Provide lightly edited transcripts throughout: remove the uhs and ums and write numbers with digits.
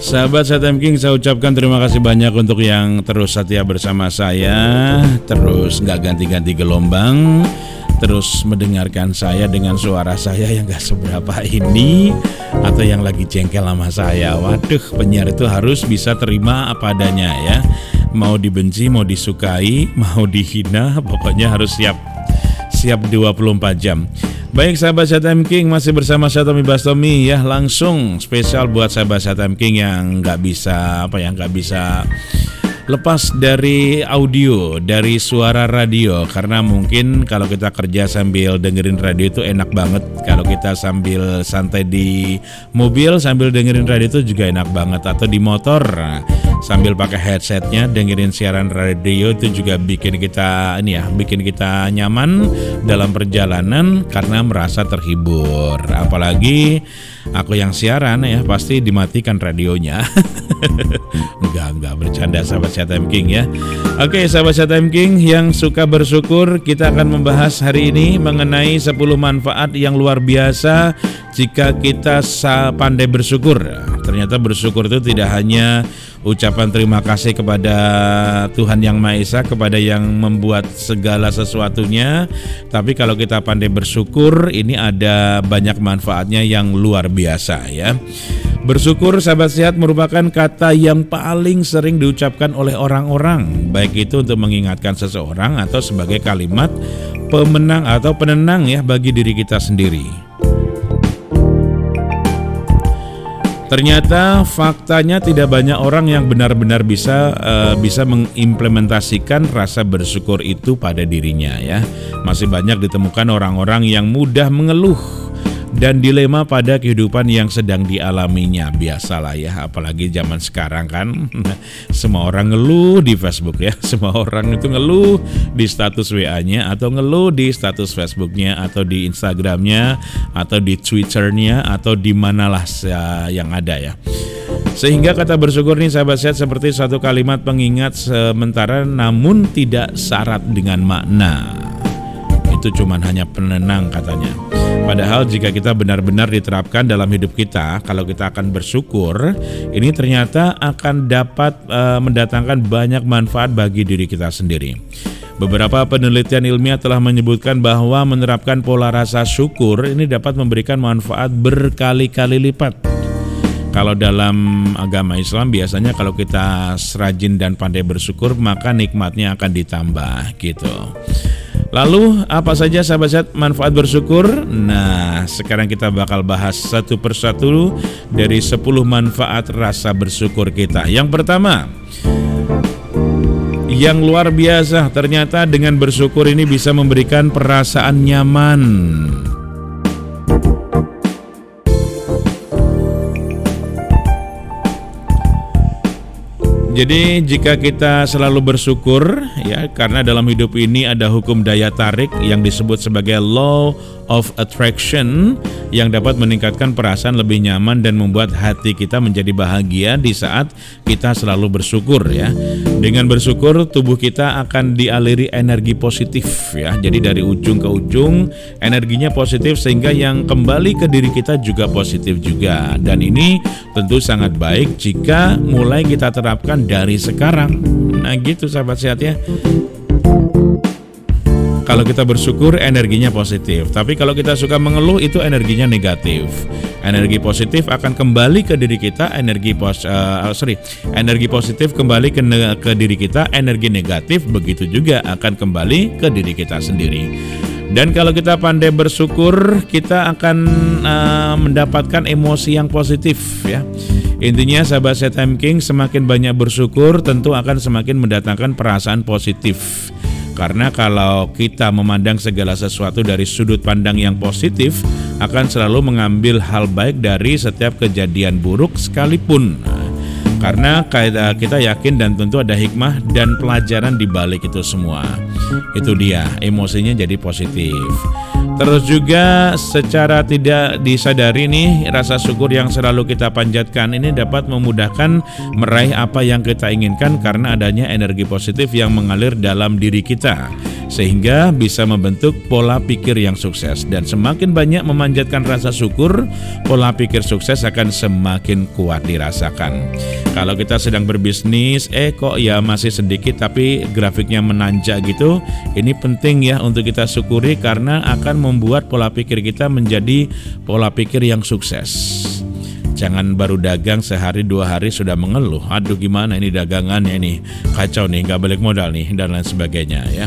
Sahabat Satem King, saya ucapkan terima kasih banyak untuk yang terus setia bersama saya, terus gak ganti-ganti gelombang, terus mendengarkan saya dengan suara saya yang gak seberapa ini, atau yang lagi jengkel sama saya. Waduh, penyiar itu harus bisa terima apa adanya ya. Mau dibenci, mau disukai, mau dihina, pokoknya harus siap 24 jam. Baik sahabat Satem King, masih bersama saya Tommy Bastomi ya, langsung spesial buat sahabat Satem King yang nggak bisa lepas dari audio, dari suara radio. Karena mungkin kalau kita kerja sambil dengerin radio itu enak banget. Kalau kita sambil santai di mobil sambil dengerin radio itu juga enak banget. Atau di motor sambil pakai headsetnya dengerin siaran radio itu juga bikin kita nyaman dalam perjalanan karena merasa terhibur. Apalagi aku yang siaran ya, pasti dimatikan radionya. Enggak bercanda sahabat Satem King ya. Oke sahabat Satem King yang suka bersyukur, kita akan membahas hari ini mengenai 10 manfaat yang luar biasa jika kita pandai bersyukur. Ternyata bersyukur itu tidak hanya ucapan terima kasih kepada Tuhan Yang Maha Esa, kepada yang membuat segala sesuatunya. Tapi kalau kita pandai bersyukur, ini ada banyak manfaatnya yang luar biasa ya. Bersyukur sahabat sehat merupakan kata yang paling sering diucapkan oleh orang-orang, baik itu untuk mengingatkan seseorang atau sebagai kalimat pemenang atau penenang ya bagi diri kita sendiri. Ternyata faktanya tidak banyak orang yang benar-benar bisa mengimplementasikan rasa bersyukur itu pada dirinya ya. Masih banyak ditemukan orang-orang yang mudah mengeluh dan dilema pada kehidupan yang sedang dialaminya. Biasalah ya, apalagi zaman sekarang kan semua orang ngeluh di Facebook ya. Semua orang itu ngeluh di status WA-nya, atau ngeluh di status Facebook-nya, atau di Instagram-nya, atau di Twitter-nya, atau di manalah yang ada ya. Sehingga kata bersyukur nih sahabat sehat seperti satu kalimat pengingat sementara namun tidak syarat dengan makna. Itu cuman hanya penenang katanya. Padahal jika kita benar-benar diterapkan dalam hidup kita, kalau kita akan bersyukur, ini ternyata akan dapat mendatangkan banyak manfaat bagi diri kita sendiri. Beberapa penelitian ilmiah telah menyebutkan bahwa menerapkan pola rasa syukur ini dapat memberikan manfaat berkali-kali lipat. Kalau dalam agama Islam biasanya kalau kita rajin dan pandai bersyukur, maka nikmatnya akan ditambah gitu. Lalu apa saja sahabat sehat manfaat bersyukur? Nah, sekarang kita bakal bahas satu persatu dari 10 manfaat rasa bersyukur kita. Yang pertama, yang luar biasa, ternyata dengan bersyukur ini bisa memberikan perasaan nyaman. Jadi jika kita selalu bersyukur ya, karena dalam hidup ini ada hukum daya tarik yang disebut sebagai law of attraction yang dapat meningkatkan perasaan lebih nyaman dan membuat hati kita menjadi bahagia di saat kita selalu bersyukur ya. Dengan bersyukur tubuh kita akan dialiri energi positif ya. Jadi dari ujung ke ujung energinya positif sehingga yang kembali ke diri kita juga positif juga. Dan ini tentu sangat baik jika mulai kita terapkan dari sekarang. Nah gitu sahabat sehat ya. Kalau kita bersyukur energinya positif, tapi kalau kita suka mengeluh itu energinya negatif. Energi positif akan kembali ke diri kita, energi positif kembali ke diri kita, energi negatif begitu juga akan kembali ke diri kita sendiri. Dan kalau kita pandai bersyukur, kita akan mendapatkan emosi yang positif ya. Intinya sahabat Satem King, semakin banyak bersyukur tentu akan semakin mendatangkan perasaan positif. Karena kalau kita memandang segala sesuatu dari sudut pandang yang positif, akan selalu mengambil hal baik dari setiap kejadian buruk sekalipun. Karena kita yakin dan tentu ada hikmah dan pelajaran di balik itu semua. Itu dia, emosinya jadi positif. Terus juga secara tidak disadari nih, rasa syukur yang selalu kita panjatkan ini dapat memudahkan meraih apa yang kita inginkan karena adanya energi positif yang mengalir dalam diri kita. sehingga bisa membentuk pola pikir yang sukses. Dan semakin banyak memanjatkan rasa syukur, pola pikir sukses akan semakin kuat dirasakan. Kalau kita sedang berbisnis, kok ya masih sedikit tapi grafiknya menanjak gitu, ini penting ya untuk kita syukuri karena akan membuat pola pikir kita menjadi pola pikir yang sukses. Jangan baru dagang sehari 2 hari sudah mengeluh, aduh gimana ini dagangannya ini, kacau nih, gak balik modal nih, dan lain sebagainya ya.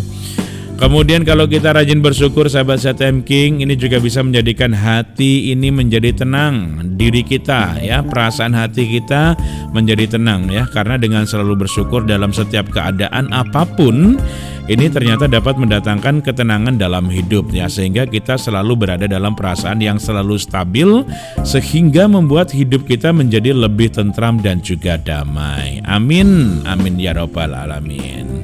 Kemudian kalau kita rajin bersyukur sahabat Sehat King, ini juga bisa menjadikan hati ini menjadi tenang, diri kita ya, perasaan hati kita menjadi tenang ya, karena dengan selalu bersyukur dalam setiap keadaan apapun, ini ternyata dapat mendatangkan ketenangan dalam hidup ya, sehingga kita selalu berada dalam perasaan yang selalu stabil, sehingga membuat hidup kita menjadi lebih tentram dan juga damai. Amin, amin ya rabbal alamin.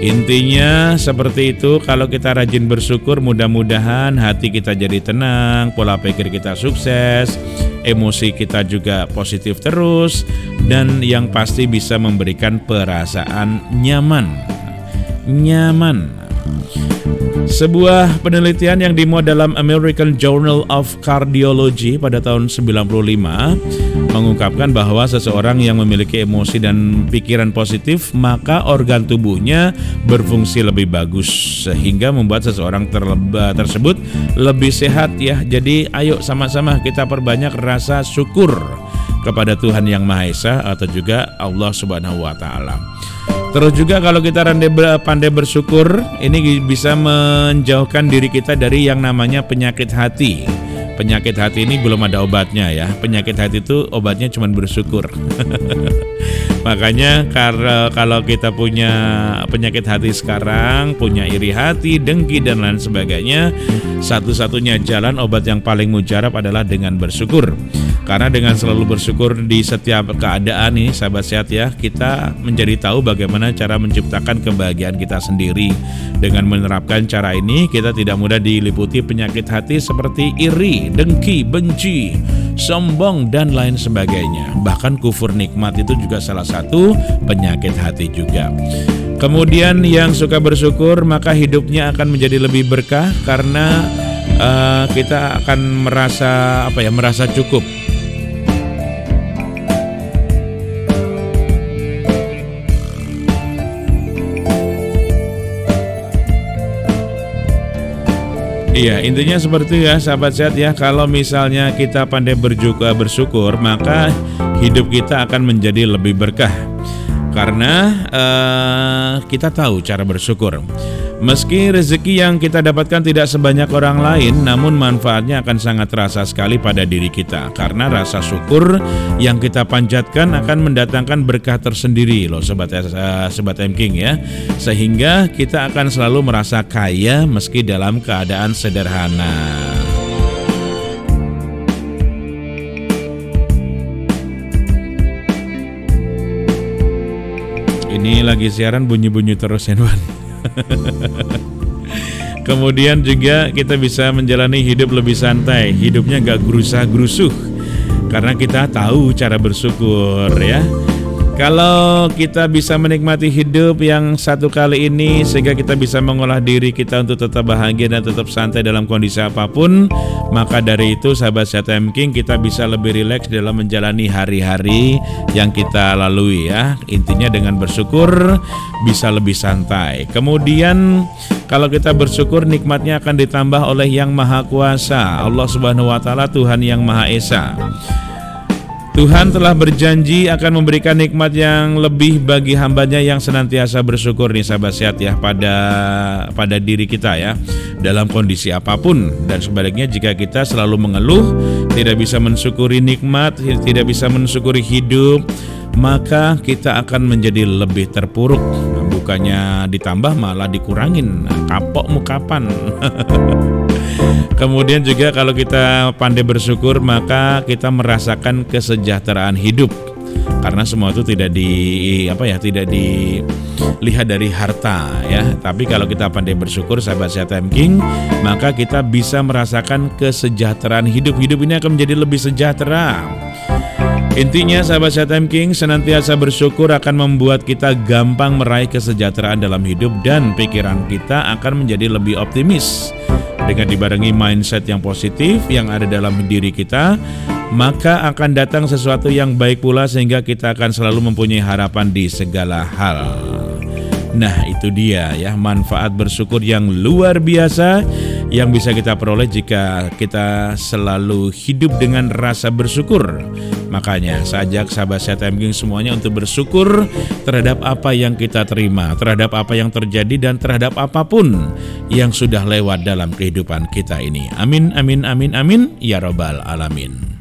Intinya seperti itu, kalau kita rajin bersyukur mudah-mudahan hati kita jadi tenang, pola pikir kita sukses, emosi kita juga positif terus, dan yang pasti bisa memberikan perasaan nyaman. Sebuah penelitian yang dimuat dalam American Journal of Cardiology pada tahun 95 mengungkapkan bahwa seseorang yang memiliki emosi dan pikiran positif, maka organ tubuhnya berfungsi lebih bagus sehingga membuat seseorang tersebut lebih sehat ya. Jadi ayo sama-sama kita perbanyak rasa syukur kepada Tuhan Yang Maha Esa atau juga Allah Subhanahu wa taala. Terus juga kalau kita pandai bersyukur, ini bisa menjauhkan diri kita dari yang namanya penyakit hati. Penyakit hati ini belum ada obatnya ya. Penyakit hati itu obatnya cuma bersyukur. Makanya kalau kita punya penyakit hati sekarang, punya iri hati, dengki dan lain sebagainya, satu-satunya jalan obat yang paling mujarab adalah dengan bersyukur. Karena dengan selalu bersyukur di setiap keadaan nih sahabat sehat ya, kita menjadi tahu bagaimana cara menciptakan kebahagiaan kita sendiri. Dengan menerapkan cara ini, kita tidak mudah diliputi penyakit hati seperti iri, dengki, benci, sombong dan lain sebagainya. Bahkan kufur nikmat itu juga salah satu penyakit hati juga. Kemudian yang suka bersyukur maka hidupnya akan menjadi lebih berkah karena kita akan merasa cukup. Iya, intinya seperti ya sahabat sehat ya, kalau misalnya kita pandai bersyukur, maka hidup kita akan menjadi lebih berkah. Karena kita tahu cara bersyukur. Meski rezeki yang kita dapatkan tidak sebanyak orang lain, namun manfaatnya akan sangat terasa sekali pada diri kita. Karena rasa syukur yang kita panjatkan akan mendatangkan berkah tersendiri loh Sobat M-King ya. Sehingga kita akan selalu merasa kaya meski dalam keadaan sederhana. Ini lagi siaran bunyi-bunyi terus handphone. Kemudian juga kita bisa menjalani hidup lebih santai, hidupnya gak gerusah-gerusuh karena kita tahu cara bersyukur ya. Kalau kita bisa menikmati hidup yang satu kali ini sehingga kita bisa mengolah diri kita untuk tetap bahagia dan tetap santai dalam kondisi apapun, maka dari itu sahabat Sehat M-King, kita bisa lebih rileks dalam menjalani hari-hari yang kita lalui ya. Intinya dengan bersyukur bisa lebih santai. Kemudian kalau kita bersyukur, nikmatnya akan ditambah oleh Yang Maha Kuasa, Allah Subhanahu wa taala, Tuhan Yang Maha Esa. Tuhan telah berjanji akan memberikan nikmat yang lebih bagi hambanya yang senantiasa bersyukur nih sahabat sehat ya, pada diri kita ya, dalam kondisi apapun. Dan sebaliknya jika kita selalu mengeluh, tidak bisa mensyukuri nikmat, tidak bisa mensyukuri hidup, maka kita akan menjadi lebih terpuruk. Bukannya ditambah malah dikurangin. Kapok mukapan. Kemudian juga kalau kita pandai bersyukur, maka kita merasakan kesejahteraan hidup. Karena semua itu tidak dilihat dari harta ya. Tapi kalau kita pandai bersyukur sahabat Sehat M-King, maka kita bisa merasakan kesejahteraan hidup. Hidup ini akan menjadi lebih sejahtera. Intinya sahabat Time King, senantiasa bersyukur akan membuat kita gampang meraih kesejahteraan dalam hidup dan pikiran kita akan menjadi lebih optimis. Dengan dibarengi mindset yang positif yang ada dalam diri kita, maka akan datang sesuatu yang baik pula sehingga kita akan selalu mempunyai harapan di segala hal. Nah, itu dia ya, manfaat bersyukur yang luar biasa yang bisa kita peroleh jika kita selalu hidup dengan rasa bersyukur. Makanya saya ajak sahabat Time King semuanya untuk bersyukur terhadap apa yang kita terima, terhadap apa yang terjadi dan terhadap apapun yang sudah lewat dalam kehidupan kita ini. Amin, amin, amin, amin, ya robbal alamin.